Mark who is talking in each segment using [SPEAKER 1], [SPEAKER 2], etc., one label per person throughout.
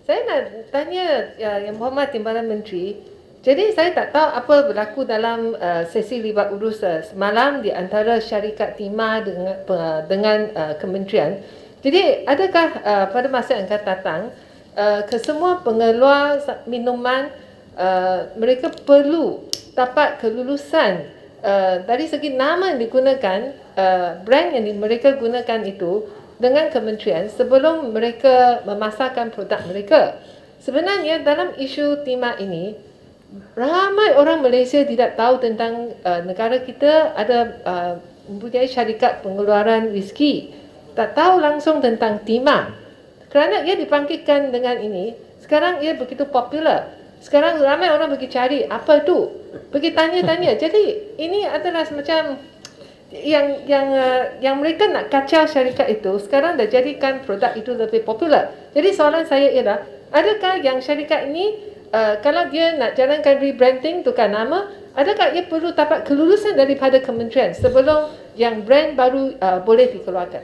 [SPEAKER 1] Saya nak tanya Yang Berhormat Timbalan Menteri. Jadi saya tak tahu apa berlaku dalam sesi libat urus semalam di antara syarikat timah dengan kementerian. Jadi adakah pada masa yang akan datang kesemua pengeluar minuman mereka perlu dapat kelulusan dari segi nama yang digunakan, brand yang mereka gunakan itu dengan kementerian sebelum mereka memasarkan produk mereka. Sebenarnya dalam isu timah ini, ramai orang Malaysia tidak tahu tentang negara kita ada mempunyai syarikat pengeluaran whisky. Tak tahu langsung tentang timah. Kerana ia dibangkitkan dengan ini, sekarang ia begitu popular. Sekarang ramai orang pergi cari apa tu, pergi tanya-tanya. Jadi ini adalah semacam yang mereka nak kacau syarikat itu, sekarang dah jadikan produk itu lebih popular. Jadi soalan saya ialah, adakah yang syarikat ini kalau dia nak jalankan rebranding, tukar nama, adakah ia perlu dapat kelulusan daripada kementerian sebelum yang brand baru boleh dikeluarkan?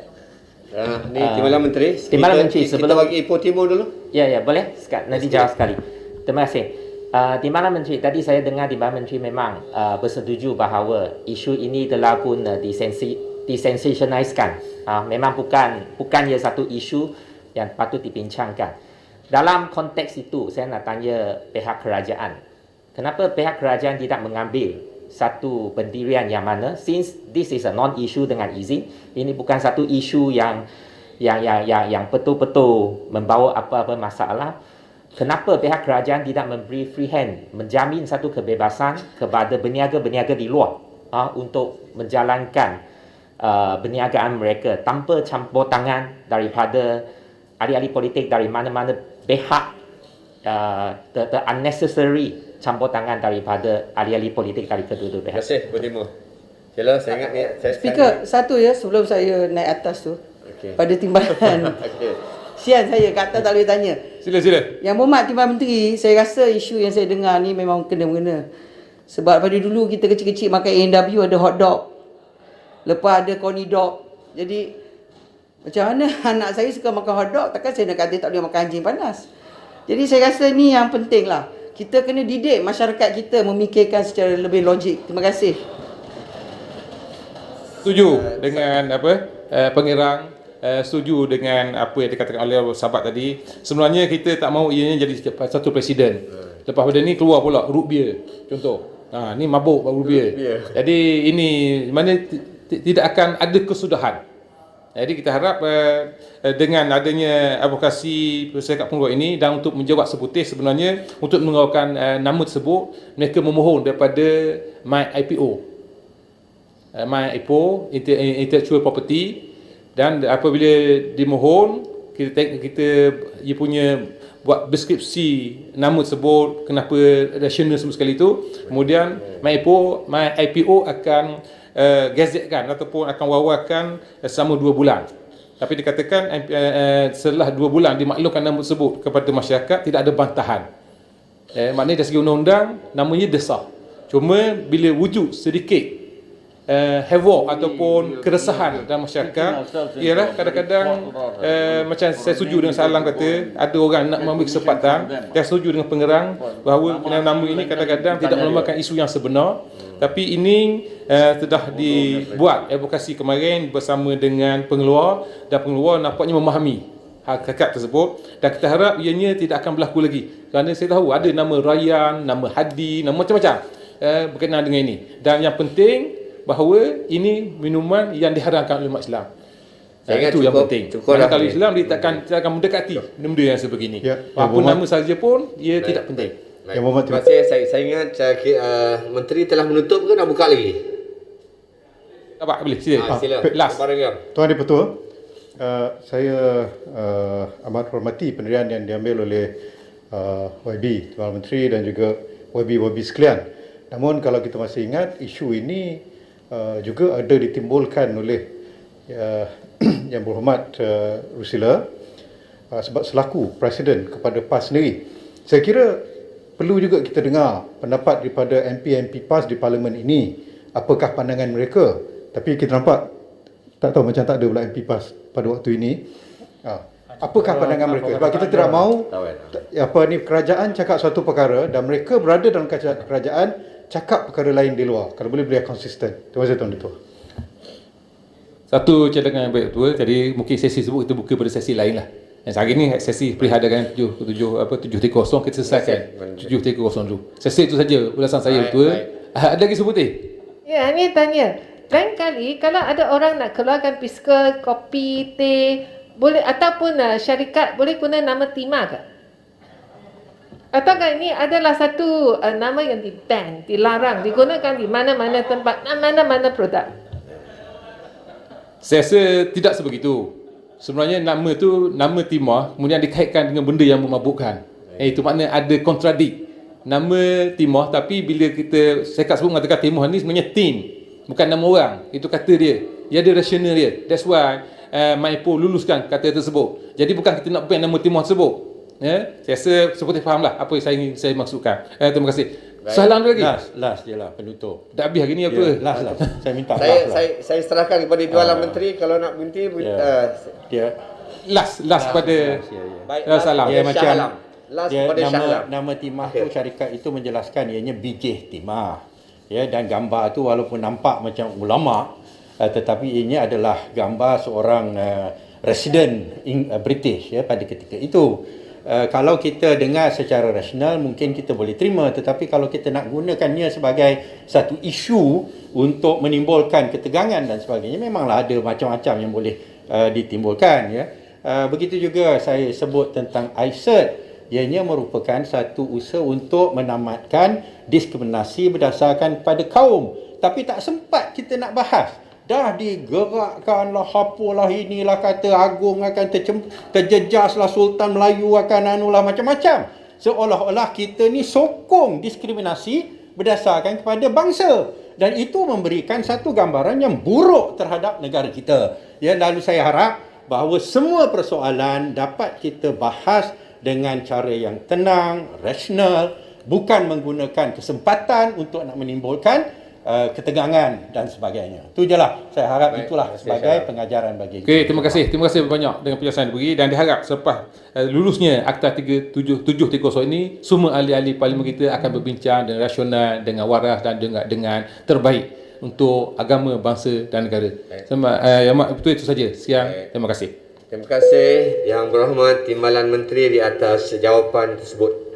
[SPEAKER 2] Ni Timbalan Menteri.
[SPEAKER 3] Timbalan Menteri,
[SPEAKER 2] kita bagi Ipoh Timur dulu.
[SPEAKER 3] Ya, boleh. Nanti jawab sekali. Terima kasih. Timbalan Menteri, tadi saya dengar Timbalan Menteri memang bersetuju bahawa isu ini telah pun disensationalizekan. Memang bukan ia satu isu yang patut dibincangkan. Dalam konteks itu, saya nak tanya pihak kerajaan. Kenapa pihak kerajaan tidak mengambil satu pendirian yang mana, since this is a non-issue dengan izin, ini bukan satu isu yang betul-betul membawa apa-apa masalah. Kenapa pihak kerajaan tidak memberi free hand, menjamin satu kebebasan kepada berniaga-berniaga di luar untuk menjalankan perniagaan mereka tanpa campur tangan daripada ahli-ahli politik dari mana-mana pihak, the unnecessary campur tangan daripada ahli-ahli politik dari kedua-dua pihak.
[SPEAKER 2] Terima kasih, Bu Timur. Jelas, saya ingat ni.
[SPEAKER 4] Speaker, satu ya sebelum saya naik atas tu.
[SPEAKER 2] Okay.
[SPEAKER 4] Pada timbalan.
[SPEAKER 2] Okay.
[SPEAKER 4] Sian saya, kat atas tak boleh tanya.
[SPEAKER 5] Sila.
[SPEAKER 4] Yang Berhormat Timbalan Menteri, saya rasa isu yang saya dengar ni memang kena-mengena. Sebab pada dulu kita kecil-kecil makan A&W ada hot dog. Lepas ada corny dog. Jadi macam mana anak saya suka makan hot dog, takkan saya nak kata tak boleh makan anjing panas. Jadi saya rasa ni yang penting lah. Kita kena didik masyarakat kita memikirkan secara lebih logik. Terima kasih.
[SPEAKER 5] Setuju dengan pengirang, setuju dengan apa yang dikatakan oleh sahabat tadi. Sebenarnya kita tak mahu ianya jadi satu presiden. Lepas pada ni keluar pula root beer contoh. Ni mabuk root beer. Jadi ini mana tidak akan ada kesudahan. Jadi kita harap dengan adanya advokasi syarikat pengeluar ini dan untuk menjawab sebutir sebenarnya untuk mengeluarkan nama tersebut, mereka memohon daripada MyIPO, Intellectual Property, dan apabila dimohon ia punya buat deskripsi nama tersebut, kenapa rasional semua sekali itu, kemudian MyIPO akan gazetkan ataupun akan wawarkan selama 2 bulan. Tapi dikatakan setelah 2 bulan dimaklumkan nama tersebut kepada masyarakat, tidak ada bantahan. Maknanya dari segi undang-undang namanya desah. Cuma bila wujud sedikit havoc ataupun keresahan dalam masyarakat, ialah kadang-kadang macam saya setuju dengan Salam kata, ada orang nak mengambil kesempatan, dan setuju dengan pengerang bahawa nama ini kadang-kadang tidak melambangkan isu yang sebenar. Tapi ini sudah dibuat advokasi kemarin bersama dengan pengeluar, dan pengeluar nampaknya memahami hakikat tersebut, dan kita harap ianya tidak akan berlaku lagi. Kerana saya tahu ada nama Rayyan, nama Hadi, nama macam-macam berkenaan dengan ini. Dan yang penting bahawa ini minuman yang diharamkan oleh umat Islam. Itu yang penting. Kerana kalau Islam dia tak akan mendekati benda-benda yang sebegini. Apapun nama sahaja pun ia tidak penting.
[SPEAKER 2] Terima kasih. Saya ingat Menteri telah menutup ke nak buka lagi?
[SPEAKER 5] Apa boleh sila.
[SPEAKER 2] Last.
[SPEAKER 6] Tuan Di-Pertua, saya amat hormati pendirian yang diambil oleh YB Tuan Menteri dan juga YB sekalian. Namun kalau kita masih ingat, isu ini juga ada ditimbulkan oleh Yang Berhormat Rusila sebab selaku Presiden kepada PAS sendiri. Saya kira perlu juga kita dengar pendapat daripada MP PAS di Parlimen ini, apakah pandangan mereka. Tapi kita nampak tak tahu macam tak ada pula MP PAS pada waktu ini. apakah pandangan mereka? Sebab kita tidak mahu kerajaan cakap suatu perkara dan mereka berada dalam kerajaan cakap perkara lain di luar. Kalau boleh beliau konsisten. Terima kasih Tuan Ketua.
[SPEAKER 5] Satu cadangan yang baik betul. Jadi mungkin sesi tersebut kita buka pada sesi lain lah. Yang hari ni sesi perihadakan 730 kita selesaikan 730 dulu. Sesi itu saja ulasan saya betul. Ada lagi sebut
[SPEAKER 1] Ya, ni tanya. Lain kali kalau ada orang nak keluarkan piskal, kopi, teh, boleh ataupun syarikat boleh guna nama Timah ke? Ataukah ini adalah satu nama yang di-ban, dilarang, digunakan di mana-mana tempat, mana-mana produk?
[SPEAKER 5] Saya rasa tidak sebegitu. Sebenarnya nama tu nama Timah kemudian dikaitkan dengan benda yang memabukkan. Itu makna ada kontradik. Nama Timah tapi bila kita cakap sebut mengatakan Timah ni sebenarnya tin, bukan nama orang. Itu kata dia. Dia ada rasional dia. That's why Maipo luluskan kata tersebut. Jadi bukan kita nak ban nama Timah tersebut. Saya rasa seperti fahamlah apa yang saya maksudkan. Terima kasih. Soalan lagi.
[SPEAKER 7] Last je lah penutup.
[SPEAKER 5] Dah habis hari ni apa?
[SPEAKER 7] Last. Saya minta
[SPEAKER 2] Saya serahkan kepada Jualan Menteri kalau nak berhenti.
[SPEAKER 7] dia
[SPEAKER 5] Last pada
[SPEAKER 2] Baik,
[SPEAKER 5] salam.
[SPEAKER 7] dia macam
[SPEAKER 2] nama
[SPEAKER 7] Timah tu syarikat itu menjelaskan ianya bijih Timah. Ya, dan gambar tu walaupun nampak macam ulama tetapi ianya adalah gambar seorang resident British ya pada ketika itu. Kalau kita dengar secara rasional mungkin kita boleh terima, tetapi kalau kita nak gunakannya sebagai satu isu untuk menimbulkan ketegangan dan sebagainya, memanglah ada macam-macam yang boleh ditimbulkan ya. Begitu juga saya sebut tentang ICERT, ianya merupakan satu usaha untuk menamatkan diskriminasi berdasarkan pada kaum, tapi tak sempat kita nak bahas. Dah digerakkanlah apalah inilah kata agung akan terjejaslah Sultan Melayu akan anulah macam-macam. Seolah-olah kita ni sokong diskriminasi berdasarkan kepada bangsa. Dan itu memberikan satu gambaran yang buruk terhadap negara kita. Ya, lalu saya harap bahawa semua persoalan dapat kita bahas dengan cara yang tenang, rasional, bukan menggunakan kesempatan untuk nak menimbulkan ketegangan dan sebagainya. Itu je lah. Saya harap itulah sebagai pengajaran bagi kita.
[SPEAKER 5] Okey, terima kasih. Terima kasih banyak dengan penjelasan yang diberi dan diharap selepas lulusnya Akta 730 ini semua ahli-ahli parlimen kita akan berbincang dengan rasional, dengan waras dan dengan terbaik untuk agama, bangsa dan negara. Betul itu saja. Sekian. Terima kasih.
[SPEAKER 2] Terima kasih Yang Berhormat Timbalan Menteri di atas jawapan tersebut.